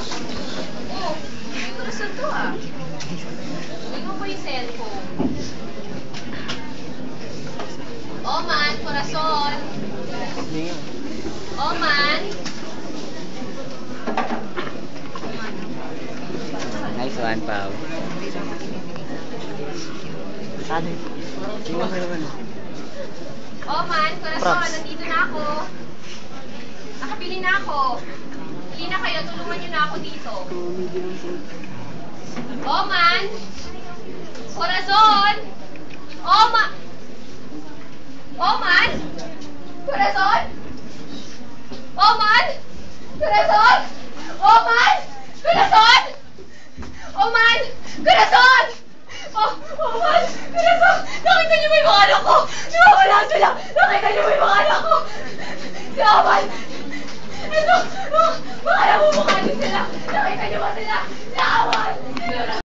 Oh, may corazon to ah. Huwag mo po yung cellphone. Oman, corazon. Oman. Nice one, Pao. Oman, corazon, nandito na ako. Nakapili na ako. Pili na kayo, tulungan nyo na ako dito. Oman! Corazon! Oman! Oman! Corazon! Oman! Corazon! Oman! Corazon! Oman! Corazon! Oh, Oman! Corazon! Nakita niyo ba yung mga anak ko? Nawawala sila! Nakita niyo ba yung mga anak ko? Si Oman! Ito! Oh, mga namumukha din sila! Nakita niyo ba sila? Si Oman!